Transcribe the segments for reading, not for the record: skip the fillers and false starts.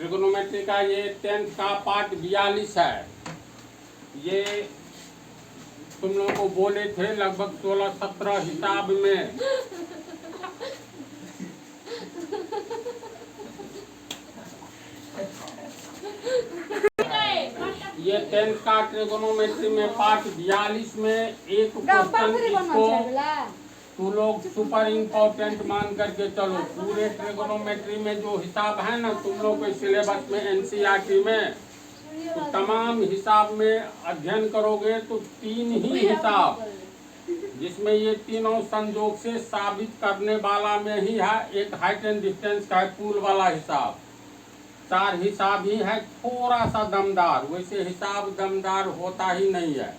Trigonometry का ये 10th का पार्ट 42 है। ये तुम लोगों को बोले थे लगभग 16-17 हिसाब में। ये 10th का ट्रिग्नोमेट्री में पार्ट 42 में एक क्वेश्चन इसको तू लोग सुपर इम्पोर्टेंट मान करके चलो। पूरे ट्रिग्नोमेट्री में जो हिसाब है ना तुम लोग के सिलेबस में एनसीईआरटी में, तो तमाम हिसाब में अध्ययन करोगे तो 3 ही हिसाब, जिसमें ये तीनों संयोग से साबित करने वाला में ही है। एक हाइट एंड डिस्टेंस का है पुल वाला हिसाब। 4 हिसाब ही है थोड़ा सा दमदार, वैसे हिसाब दमदार होता ही नहीं है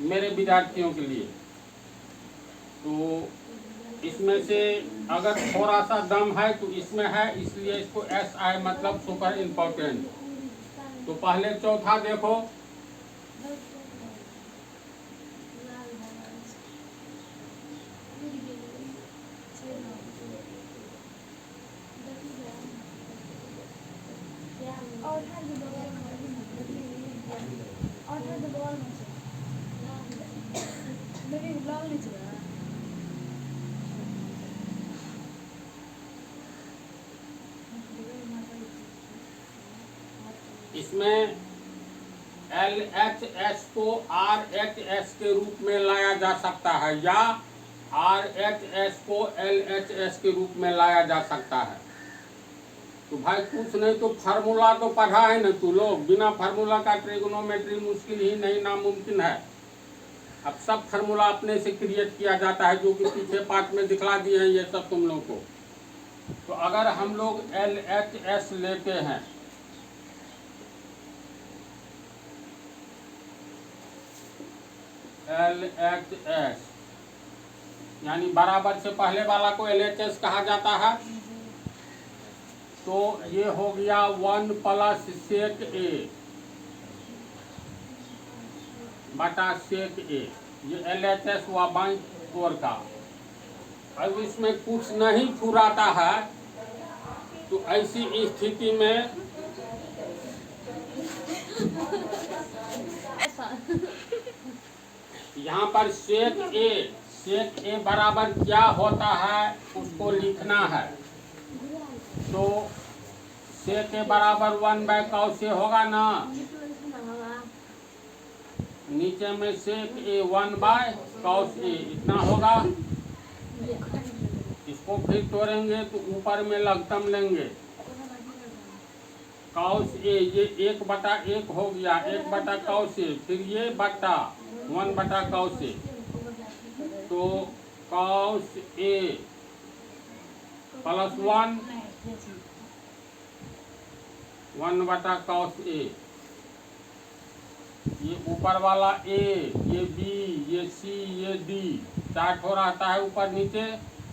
मेरे विद्यार्थियों के लिए। तो इसमें से अगर थोड़ा सा दम है तो इसमें है, इसलिए इसको SI मतलब सुपर इम्पोर्टेंट। तो पहले चौथा देखो, इसमें LHS को RHS के रूप में लाया जा सकता है या RHS को LHS के रूप में लाया जा सकता है। तो भाई कुछ नहीं तो फार्मूला तो पढ़ा है ना तू लोग। बिना फार्मूला का ट्रिग्नोमेट्री मुश्किल ही नहीं, नामुमकिन है। अब सब फार्मूला अपने से क्रिएट किया जाता है, जो कि पीछे पार्ट में दिखला दिए हैं ये सब तुम लोग को। तो अगर हम लोग LHS लेते हैं, LHS यानी बराबर से पहले वाला को LHS कहा जाता है। तो ये हो गया 1 प्लस सेक A बटा सेक A, ये LHS हुआ बाईं ओर का। अब इसमें कुछ नहीं फुराता है तो ऐसी स्थिति में यहाँ पर सेक ए बराबर क्या होता है उसको लिखना है। तो सेक ए बराबर 1/cos A होगा ना, नीचे में सेक ए 1/cos A इतना होगा। इसको फिर तोड़ेंगे तो ऊपर में लघुत्तम लेंगे cos A, ये 1/1 हो गया, 1/cos A, फिर ये बटा 1/cos A। तो cos A plus 1/cos A, ये ऊपर वाला A, ये B, ये C, ये D, 4 हो रहता है ऊपर नीचे।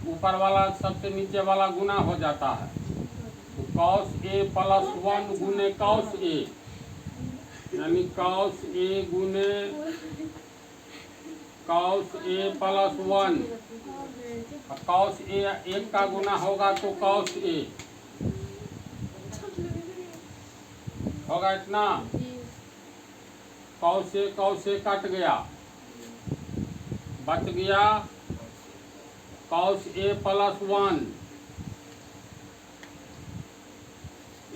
ऊपर वाला सबसे नीचे वाला गुना हो जाता है। तो cos A प्लस 1 गुने cos A, यानी cos A गुने cos A plus 1। cos A 1 का गुना होगा तो cos A होगा इतना। cos A कट गया, बच गया cos A प्लस 1।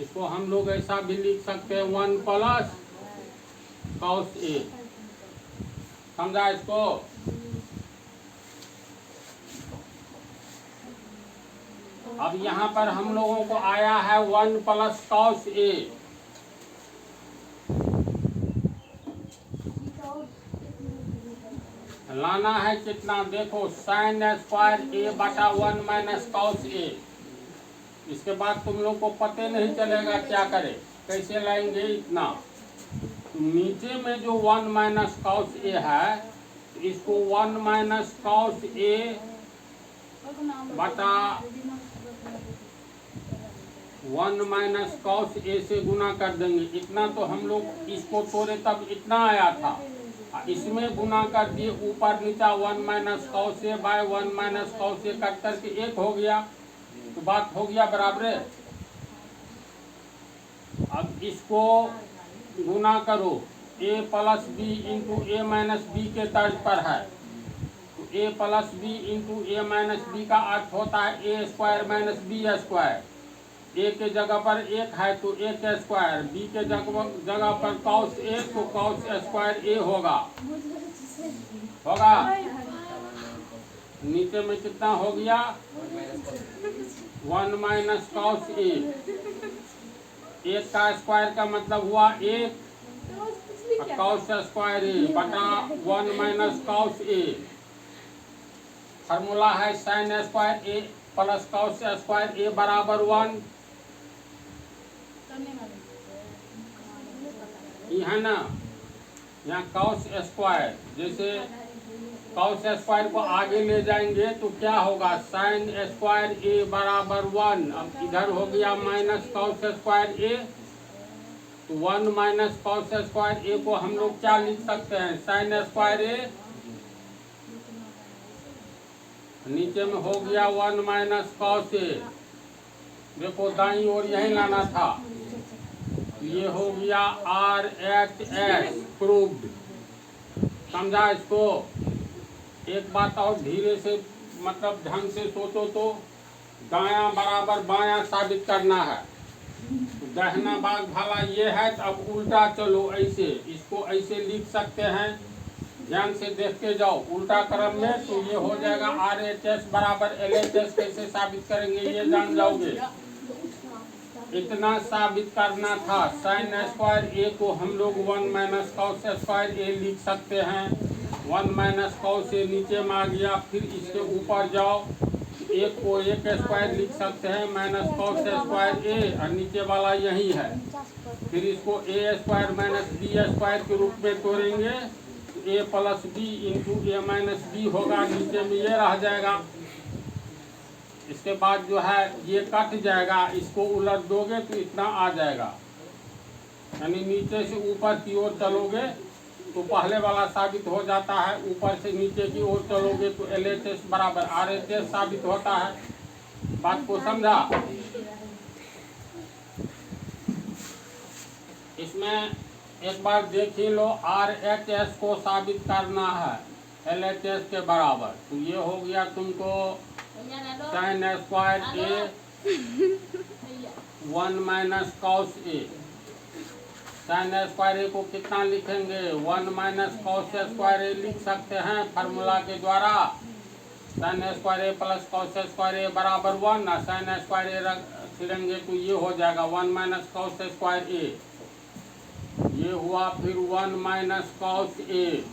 इसको हम लोग ऐसा भी लिख सकते हैं 1 प्लस cos A। समझा इसको? अब यहाँ पर हम लोगों को आया है 1 प्लस cos A। लाना है कितना, देखो sin स्क्वायर A बटा 1 माइनस cos A। इसके बाद तुम लोग को पते नहीं चलेगा क्या करे, कैसे लाएंगे इतना। तो नीचे में जो 1 माइनस cos A है, इसको 1 माइनस cos A बटा 1 माइनस cos A से गुना कर देंगे। इतना तो हम लोग इसको तोड़े तब इतना आया था, इसमें गुना कर दिए ऊपर नीचा 1 minus cos A by 1 minus cos A cut करके 1 हो गया। तो बात हो गया बराबर। अब इसको गुना करो, a plus B into A minus B के तर्ज पर है। तो a plus B into A minus B का अर्थ होता है A square minus B square. A के जगह पर एक है तो ए के स्क्वायर, बी के जगह पर कॉस ए तो कॉस स्क्वायर ए होगा। नीचे में कितना हो गया, 1 माइनस कॉस ए। एक का स्क्वायर का मतलब हुआ एक, कॉस स्क्वायर ए बटा 1 माइनस कॉस ए। फार्मूला है sine square A plus cos square A बराबर 1। ये है ना, यहाँ कॉस स्क्वायर, जैसे कॉस स्क्वायर को आगे ले जाएंगे तो क्या होगा, साइन स्क्वायर ए बराबर 1। अब इधर हो गया माइनस कॉस स्क्वायर ए, तो 1 माइनस कॉस स्क्वायर ए को हम लोग क्या लिख सकते हैं, साइन स्क्वायर ए। नीचे में हो गया 1 माइनस कॉस ए। देखो दाईं ओर यही लाना था। ये हो गया आर एच एस प्रूव्ड। समझा इसको। एक बात और धीरे से मतलब ढंग से सोचो तो, दायां बराबर बायां साबित करना है। दाहिना भाग भला ये है, तो अब उल्टा चलो, ऐसे इसको ऐसे लिख सकते हैं। ध्यान से देखते जाओ उल्टा क्रम में, तो ये हो जाएगा आर एच एस बराबर एल एच एस। कैसे साबित करेंगे ये जान जाओगे। इतना साबित करना था। साइन स्क्वायर ए को हम लोग 1 माइनस कॉस स्क्वायर ए लिख सकते हैं। 1 माइनस कॉस ए नीचे में आ गया, फिर इसके ऊपर जाओ, एक को एक स्क्वायर लिख सकते हैं माइनस कॉस स्क्वायर ए, और नीचे वाला यही है। फिर इसको ए स्क्वायर माइनस बी स्क्वायर के रूप में तोड़ेंगे, ए plus B into A minus B होगा। नीचे में ये रह जाएगा। इसके बाद जो है ये कट जाएगा, इसको उलट दोगे तो इतना आ जाएगा। यानी नीचे से ऊपर की ओर चलोगे तो पहले वाला साबित हो जाता है, ऊपर से नीचे की ओर चलोगे तो एल एच एस बराबर आर एच एस साबित होता है। बात को समझा। इसमें एक बार देख ही लो, आर एच एस को साबित करना है एल एच एस के बराबर। तो ये हो गया तुमको sine square A 1 minus cos A. Sine square ए को कितना लिखेंगे, 1 माइनस कॉस स्क्वायर ए लिख सकते हैं फार्मूला के द्वारा। Sine square A plus cos square A बराबर 1, और साइन स्क्वायर ए रखेंगे तो ये हो जाएगा 1 माइनस कॉस स्क्वायर ए। ये हुआ फिर 1 माइनस कॉस ए।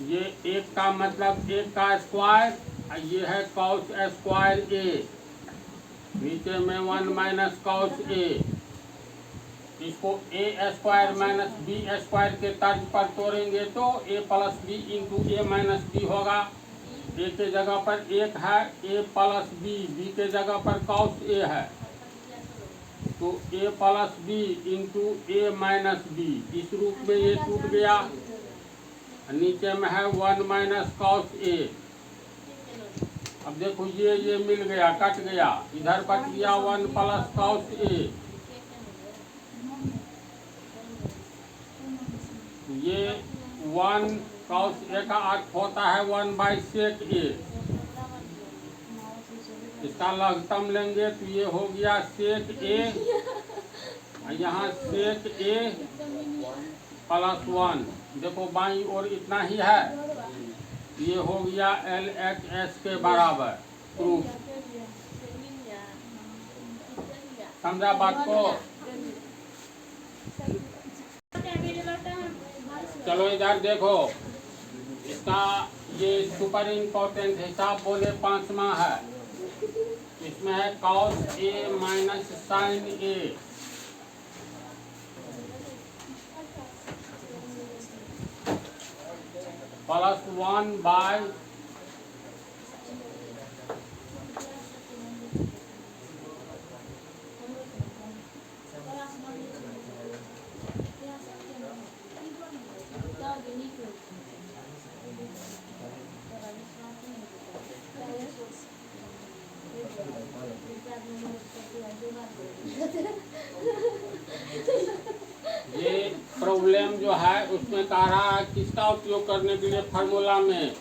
ये एक का मतलब एक का स्क्वायर, ये है कॉस स्क्वायर ए। नीचे में 1 माइनस कॉस ए। इसको ए स्क्वायर माइनस बी स्क्वायर के तर्ज पर तोड़ेंगे तो ए plus B into A minus B होगा। ए के जगह पर एक है, ए प्लस बी, बी के जगह पर कॉस ए है, तो ए plus B into A minus B. इस रूप में ये टूट गया। नीचे में है 1 माइनस कॉस ए। अब देखो ये मिल गया, कट गया, इधर बच गया 1 प्लस कॉस ए। ये 1 कॉस ए का अर्थ होता है 1 बाई सेक ए। इसका लघुत्तम लेंगे तो ये हो गया सेक ए, यहाँ सेक ए प्लस 1। देखो बाईं ओर इतना ही है। ये हो गया एल एच एस के बराबर प्रूफ। समझा बात को। चलो इधर देखो, इसका ये सुपर इम्पोर्टेंट हिसाब बोले 5वां है। इसमें है cos A minus sine A. Plus 1 bye जो है उसमें कह रहा है किसका उपयोग करने के लिए फार्मूला में,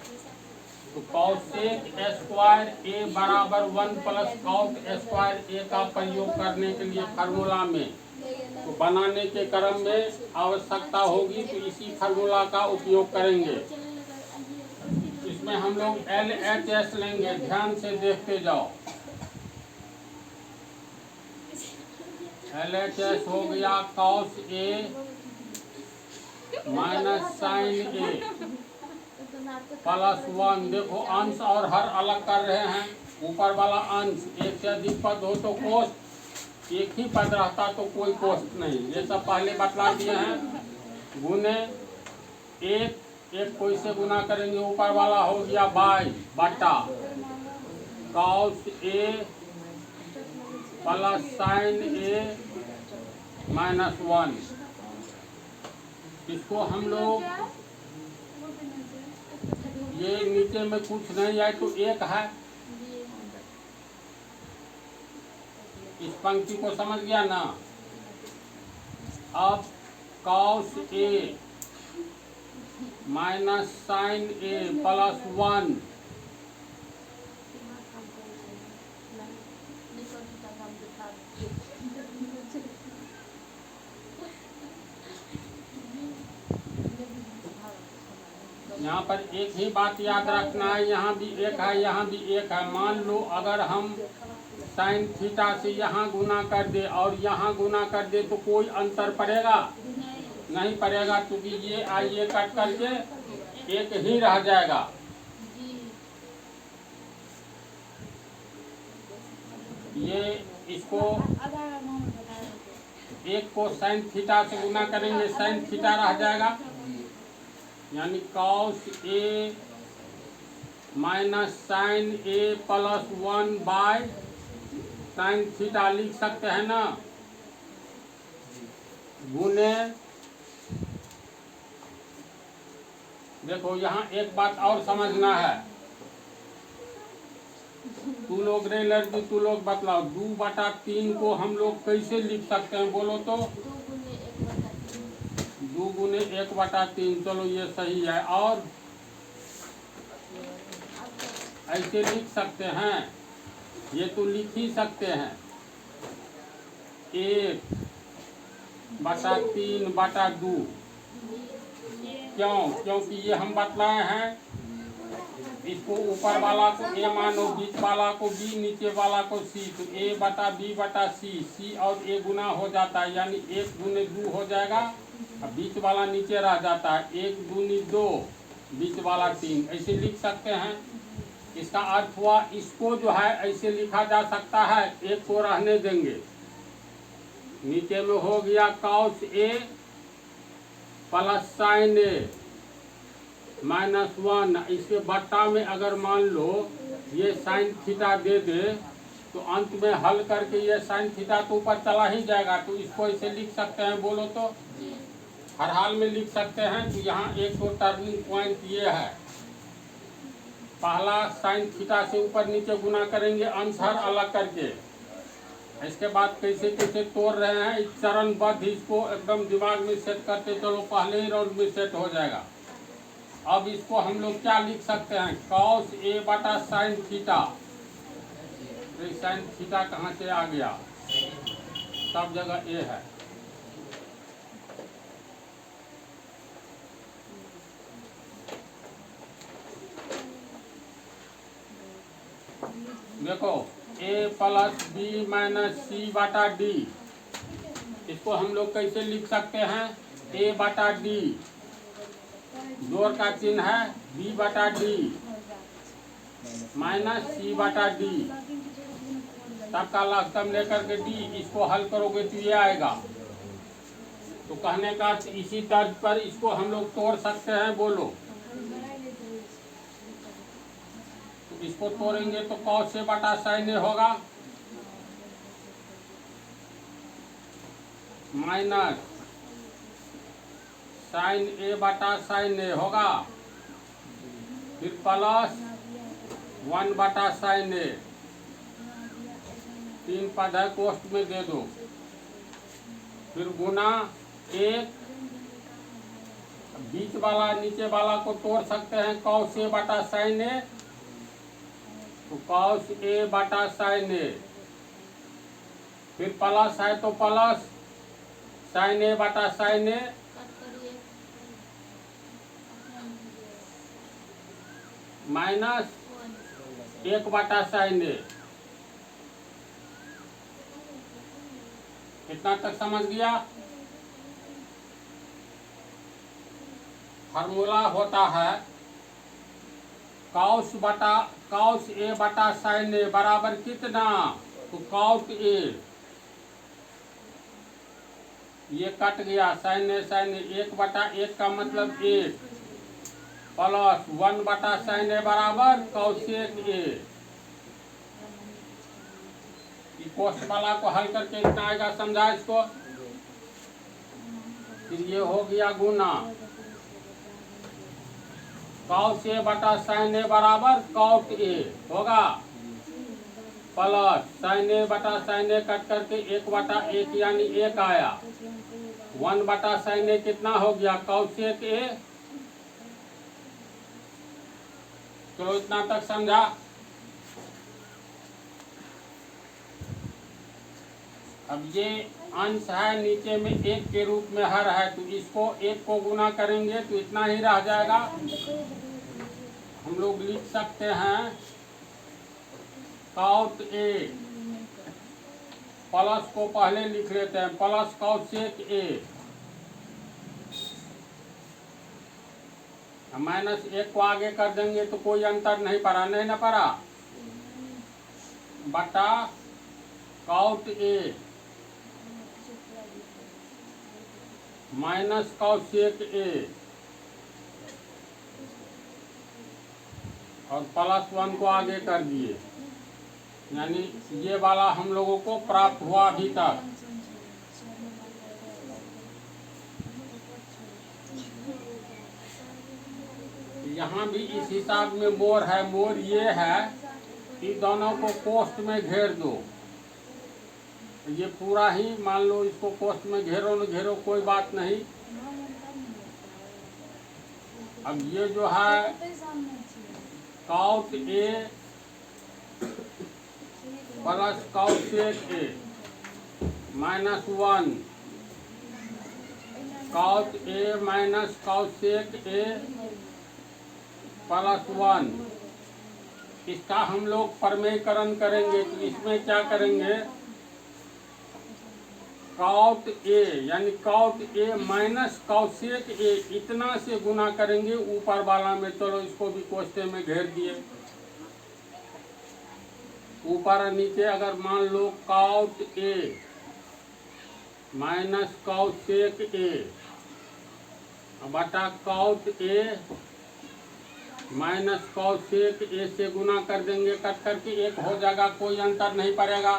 तो कॉसेक स्क्वायर ए बराबर 1 प्लस कॉट स्क्वायर ए का प्रयोग करने के लिए फार्मूला में, तो बनाने के क्रम में आवश्यकता होगी तो इसी फार्मूला का उपयोग करेंगे। इसमें हम लोग LHS लेंगे, ध्यान से देखते जाओ। LHS हो गया cos A minus sine A plus 1। देखो अंश और हर अलग कर रहे हैं। ऊपर वाला अंश एक से अधिक पद हो तो कोष्ठ, एक ही पद रहता तो कोई कोष्ठ नहीं, ये सब पहले बतला दिए हैं। गुने एक को इससे गुना करेंगे, ऊपर वाला हो गया बाई बटा cos A plus sign A minus 1। इसको हम लोग ये नीचे में कुछ नहीं है तो एक है, इस पंक्ति को समझ गया ना। अब cos A minus sine A plus 1 यहाँ पर एक ही बात याद रखना है, यहाँ भी एक है यहाँ भी एक है। मान लो अगर हम साइन थीटा से यहाँ गुना कर दे और यहाँ गुना कर दे तो कोई अंतर पड़ेगा नहीं पड़ेगा, क्योंकि ये कट करके एक ही रह जाएगा। ये इसको एक को साइन थीटा से गुना करेंगे, साइन थीटा रह जाएगा, यानी cos A minus sine A plus 1 by sine theta लिख सकते हैं ना, गुने। देखो यहाँ एक बात और समझना है, तू लोग रेलर की तू लोग बतलाओ 2/3 को हम लोग कैसे लिख सकते हैं बोलो तो? 2 गुने 1/3, चलो ये सही है। और ऐसे लिख सकते हैं, ये तो लिख ही सकते हैं 1/3/2। क्यों? क्योंकि ये हम बतलाए हैं, इसको ऊपर वाला को ए मानो, बीच वाला को बी, नीचे वाला को सी, तो A/B/C, सी और ए गुना हो जाता है, यानी 1 गुने 2 हो जाएगा, अब बीच वाला नीचे रह जाता है, 1 दूनी 2, बीच वाला 3, ऐसे लिख सकते हैं। इसका अर्थ हुआ इसको जो है ऐसे लिखा जा सकता है, एक को रहने देंगे, नीचे में हो गया cos A plus sign A minus 1। इसके बट्टा में अगर मान लो ये साइन थीटा दे दे तो अंत में हल करके ये साइन थीटा तो ऊपर चला ही जाएगा, तो इसको ऐसे लिख सकते हैं बोलो तो? हर हाल में लिख सकते हैं। तो यहाँ एक तो टर्निंग पॉइंट ये है, पहला साइन थीटा से ऊपर नीचे गुना करेंगे अंश हर अलग करके। इसके बाद कैसे कैसे तोड़ रहे हैं इस चरणबद्ध, इसको एकदम दिमाग में सेट करते चलो, पहले ही राउंड में सेट हो जाएगा। अब इसको हम लोग क्या लिख सकते हैं, कॉस ए बटा साइन थीटा। तो साइन थीटा कहाँ से आ गया, सब जगह ए है। देखो a प्लस बी माइनस सी बटा डी, इसको हम लोग कैसे लिख सकते हैं, a बटा डी, जोड़ का चिन्ह है b बटा डी माइनस सी बटा डी, सबका लघुत्तम लेकर के d, इसको हल करोगे तो ये आएगा। तो कहने का इसी तर्ज पर इसको हम लोग तोड़ सकते हैं, बोलो। तो इसको तोड़ेंगे तो कॉस ए बटा साइन ए होगा माइनस साइन ए बटा साइन ए होगा, फिर प्लस 1 बटा साइन ए, 3 पद है कोष्ठ में दे दो, फिर गुना 1 बीच वाला नीचे वाला को तोड़ सकते हैं, कॉस ए बटा साइन ए, तो कॉस ए बटा साइन ए, फिर प्लस है तो प्लस साइन ए बटा साइन ए, माइनस 1 बटा साइन ए। कितना तक समझ गया? फार्मूला होता है कॉस ए बटा साइन ए बराबर कितना, तो कॉट ए, ये कट गया, साइन ए 1 बटा 1 का मतलब 1 प्लस 1 बटा साइन ए बराबर कॉसेक ए। कोष्ठ वाला को हल करके इतना आएगा, समझा इसको। फिर ये हो गया गुना, कॉस ए बटा साइन ए बराबर कॉट ए होगा, प्लस साइन ए बटा साइन ए कट करके 1 बटा 1 यानी 1 आया, 1 बटा साइन ए कितना हो गया, कॉसेक ए। तो इतना तक समझा। अब ये अंश है, नीचे में 1 के रूप में हर है, तो इसको 1 को गुना करेंगे तो इतना ही रह जाएगा। हम लोग लिख सकते हैं कॉट ए, प्लस को पहले लिख लेते हैं, प्लस कॉसेक ए, माइनस 1 को आगे कर देंगे तो कोई अंतर नहीं पड़ा, नहीं ना पड़ा, बटा cot A minus cosec A, और प्लस 1 को आगे कर दिए, यानी ये वाला हम लोगों को प्राप्त हुआ अभी तक। यहाँ भी इस हिसाब में मोर है, मोर ये है कि दोनों को कोष्ठ में घेर दो, ये पूरा ही मान लो, इसको कोष्ठ में घेरो न घेरो कोई बात नहीं। अब ये जो है cot A plus cosec A minus 1, cot A minus cosec A plus 1, इसका हम लोग प्रमेयकरण करेंगे। तो इसमें क्या करेंगे, कॉट ए यानी cot A minus cosec A इतना से गुना करेंगे ऊपर वाला में। चलो इसको भी कोष्ठक में घेर दिए, ऊपर और नीचे अगर मान लो cot A minus cosec A बटा cot A minus cosec A से गुना कर देंगे, कट करके 1 हो जाएगा, कोई अंतर नहीं पड़ेगा।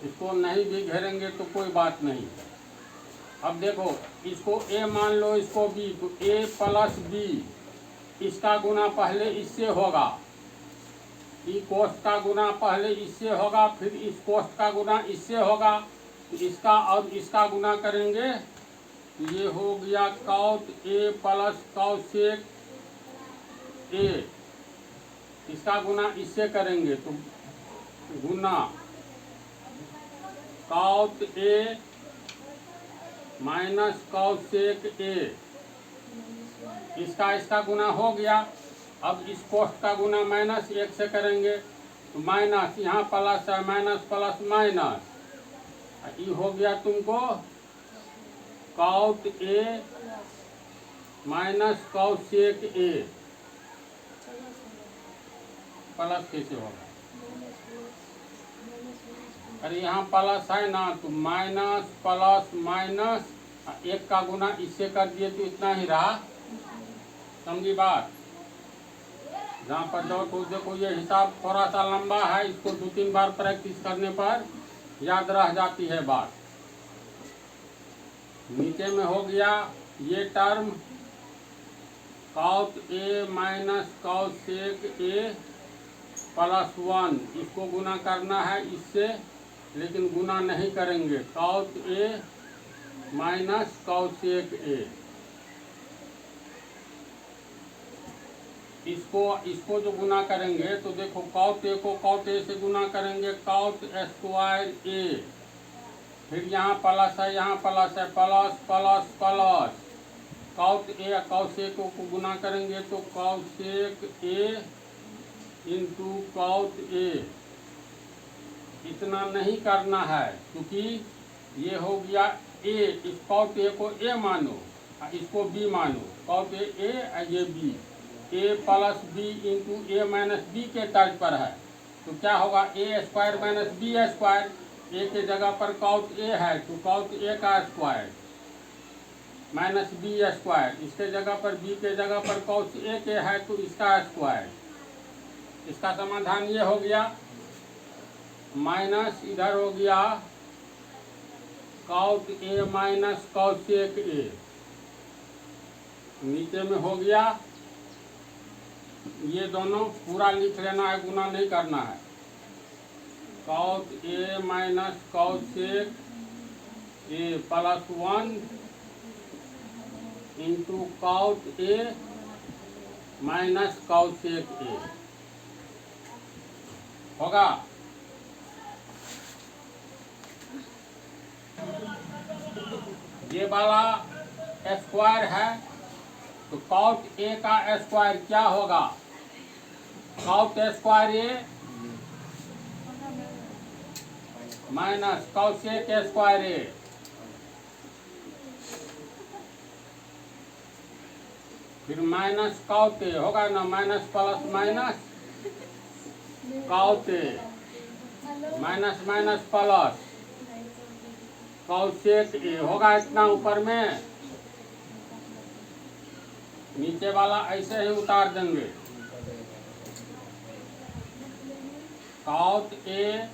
इसको नहीं भी घेरेंगे तो कोई बात नहीं। अब देखो, इसको ए मान लो, इसको बी, तो ए प्लस बी, इसका गुना पहले इससे होगा, ई कोष्ठ का गुना पहले इससे होगा, फिर इस कोष्ठ का गुना इससे होगा, तो इसका और इसका गुना करेंगे, ये हो गया cot A plus cosec A, इसका गुना इससे करेंगे तो गुना cot A minus cosec A, इसका गुना हो गया। अब इस कोष्ठ का गुना माइनस 1 से करेंगे तो माइनस, यहाँ प्लस है, माइनस प्लस माइनस, ये हो गया तुमको cot A minus cosec A, plus कैसे होगा, अरे यहाँ प्लस है ना, तो माइनस प्लस माइनस, 1 का गुना इससे कर दिए तो इतना ही रहा, समझी बात। जहाँ पर देखो ये हिसाब थोड़ा सा लंबा है, इसको 2-3 बार प्रैक्टिस करने पर याद रह जाती है बात। नीचे में हो गया ये term cot A minus cosec A plus 1, इसको गुना करना है इससे, लेकिन गुना नहीं करेंगे। Cot A minus cosec A, इसको जो गुना करेंगे तो देखो कॉट ए को कॉट ए से गुना करेंगे, कॉट स्क्वायर ए, फिर यहाँ प्लस है, यहाँ प्लस है, plus plus plus, cot A cosec को गुना करेंगे तो cosec A into cot A. इतना नहीं करना है क्योंकि ये हो गया ए, इस कॉट ए को ए मानो, इसको बी मानो, कॉट ए ये B, A plus B into A minus B के तर्ज पर है तो क्या होगा ए square minus B square. A के जगह पर कॉट ए है तो कॉट ए का स्क्वायर माइनस बी स्क्वायर, इसके जगह पर बी के जगह पर कॉट ए के है तो इसका स्क्वायर। इसका समाधान ये हो गया, माइनस इधर हो गया cot A minus cosec A, नीचे में हो गया, ये दोनों पूरा लिख लेना है, गुना नहीं करना है। Cot A minus cosec A plus 1 into cot A minus cosec A होगा। ये वाला स्क्वायर है तो कॉट ए का स्क्वायर क्या होगा, cot square A minus cosec square A, फिर माइनस कॉट ए होगा ना, minus plus minus cot A minus minus plus cosec A होगा। इतना ऊपर में, नीचे वाला ऐसे ही उतार देंगे, cot A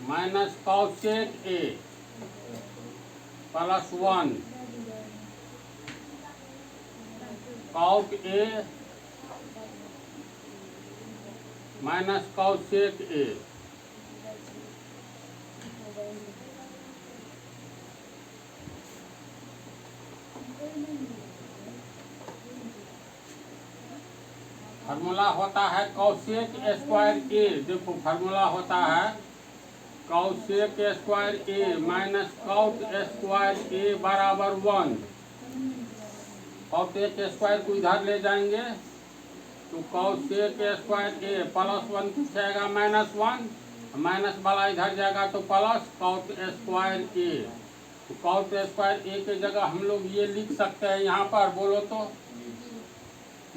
minus cosec A plus 1 cot A minus cosec A. Formula होता है कॉसेक स्क्वायर ए, देखो फार्मूला होता है cosec square A minus cot square A बराबर 1। कॉट ए के स्क्वायर को इधर ले जाएंगे तो कॉसेक स्क्वायर ए प्लस 1 कुछ आएगा माइनस 1, माइनस वाला इधर जाएगा तो प्लस कॉट स्क्वायर ए। तो कॉट स्क्वायर ए के जगह हम लोग ये लिख सकते हैं, यहाँ पर बोलो तो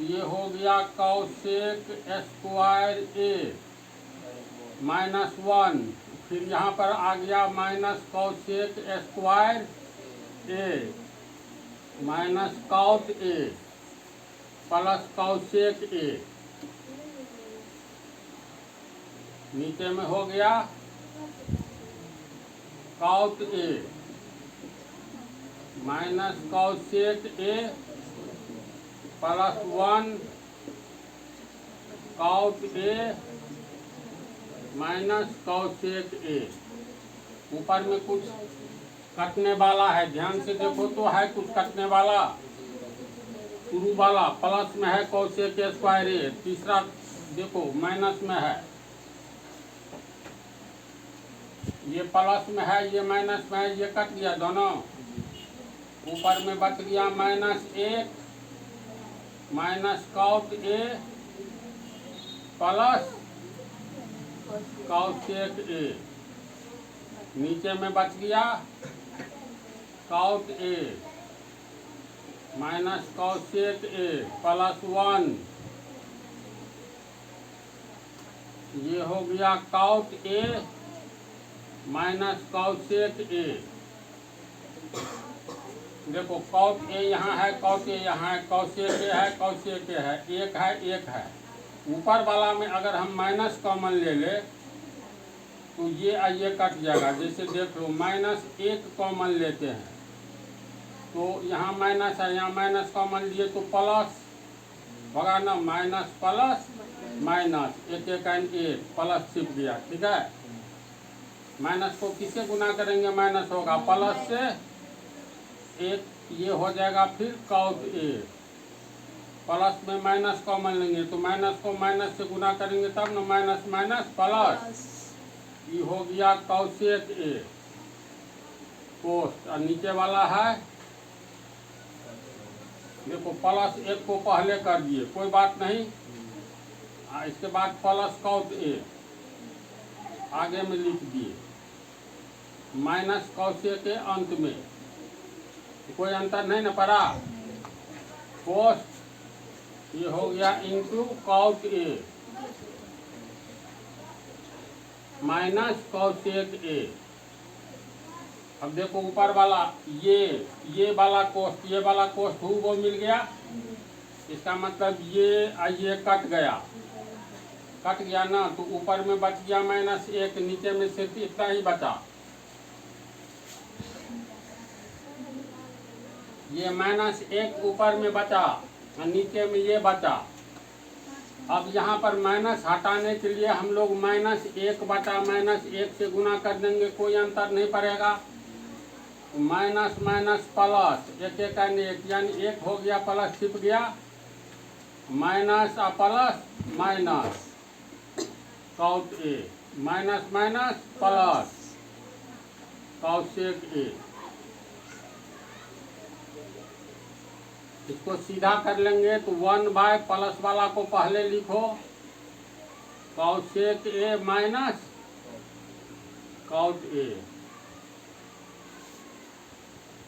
ये हो गया कॉसेक स्क्वायर ए माइनस 1, फिर यहाँ पर आ गया minus cosec square A minus cot A plus cosec A, नीचे में हो गया cot A minus cosec A plus 1 cot A minus cosec A. ऊपर में कुछ कटने वाला है, ध्यान से देखो तो है कुछ कटने वाला, शुरू वाला प्लस में है कॉसेक स्क्वायर ए, तीसरा देखो माइनस में है, ये प्लस में है ये माइनस में है, ये कट गया दोनों। ऊपर में बच गया minus 1 minus cot A plus cosec A, नीचे में बच गया cot A minus cosec A plus 1, ये हो गया cot A minus cosec A. देखो कॉट ए यहाँ है, कॉट ए यहाँ है, कॉसेक ए है, कॉसेक ए है, एक है एक है। ऊपर वाला में अगर हम माइनस कॉमन ले ले तो ये कट जाएगा। जैसे देख लो माइनस 1 कॉमन लेते हैं तो यहाँ माइनस है, यहाँ माइनस कॉमन लिए तो प्लस होगा ना, माइनस प्लस माइनस, एक एक प्लस छिप गया, ठीक है। माइनस को किससे गुना करेंगे, माइनस होगा प्लस से, एक ये हो जाएगा फिर कॉट ए, प्लस में माइनस कॉमन लेंगे तो माइनस को माइनस से गुना करेंगे तब ना, माइनस माइनस प्लस, ये हो गया कॉसेक ए कोस्ट, और नीचे वाला है देखो प्लस एक को पहले कर दिए कोई बात नहीं, इसके बाद प्लस कॉट ए आगे में लिख दिए, माइनस कॉसेक के अंत में, कोई अंतर नहीं ना पड़ा, कोस्ट ये हो गया into cot A minus cosec A. अब देखो ऊपर वाला ये वाला कोस्ट वो मिल गया, इसका मतलब ये कट गया ना, तो ऊपर में बच गया माइनस एक, नीचे में सिर्फ इतना ही बचा, ये माइनस एक ऊपर में बचा और नीचे में ये बचा। अब यहाँ पर माइनस हटाने के लिए हम लोग माइनस एक बटा माइनस एक से गुना कर देंगे, कोई अंतर नहीं पड़ेगा, माइनस माइनस प्लस एक एक एक, यानी एक हो गया प्लस छिप गया, माइनस और plus minus cot A, minus minus plus cosec A. इसको सीधा कर लेंगे तो 1 बाय प्लस वाला को पहले लिखो, cosec A minus cot A.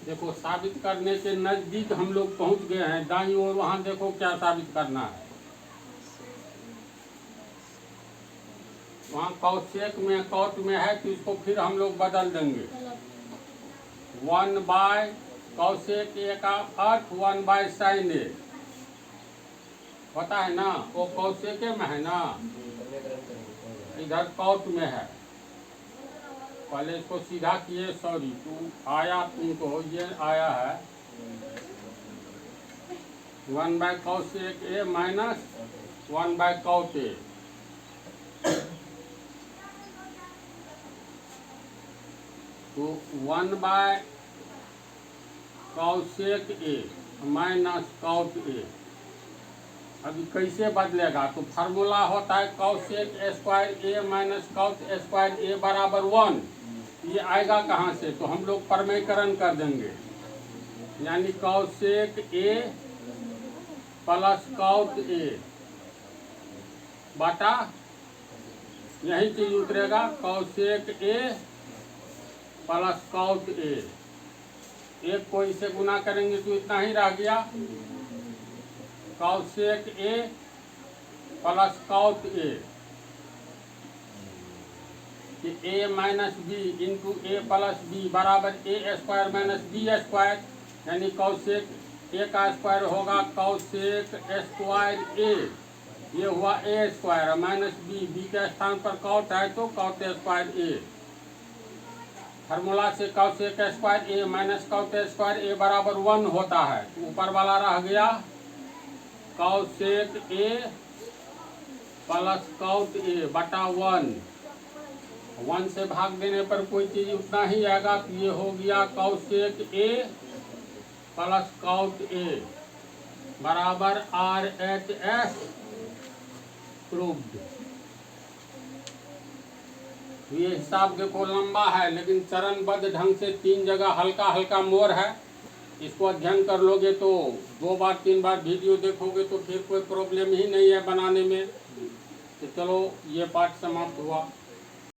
देखो साबित करने के नजदीक हम लोग पहुंच गए हैं, दाईं ओर वहां देखो क्या साबित करना है, वहां कॉसेक में कॉट में है तो इसको फिर हम लोग बदल देंगे, 1 बाय कॉसेक ए का अर्थ 1 बाय साइन ए होता है ना, वो कॉसेक में है ना, इधर कॉट में है, पहले इसको सीधा किए, सॉरी तू आया, तुमको ये आया है 1 by cosec A minus 1 by cot A, तो 1 by cosec A minus cot A. अभी कैसे बदलेगा, तो फार्मूला होता है cosec square A minus cot square A बराबर 1, ये आएगा कहाँ से, तो हम लोग परमेयकरण कर देंगे, यानी cosec A plus cot A बटा, यही चीज उतरेगा cosec A plus cot A, एक को इसे गुना करेंगे तो इतना ही रह गया, cosec A plus cot A, A minus B into A plus B बराबर A square minus B square, यानी कॉसेक ए का स्क्वायर होगा कॉसेक स्क्वायर ए, ये हुआ ए स्क्वायर माइनस बी के स्थान पर कॉट है तो कॉट स्क्वायर ए, फार्मूला से cosec square A minus cot square A बराबर 1 होता है, तो ऊपर वाला रह गया cosec A plus cot A बटा 1 से भाग देने पर कोई चीज उतना ही आएगा, तो ये हो गया cosec A plus cot A बराबर RHS प्रूव्ड। ये हिसाब देखो लंबा है, लेकिन चरणबद्ध ढंग से 3 जगह हल्का हल्का मोड़ है, इसको अध्ययन कर लोगे तो 2 बार 3 बार वीडियो देखोगे तो फिर कोई प्रॉब्लम ही नहीं है बनाने में। तो चलो ये पाठ समाप्त हुआ।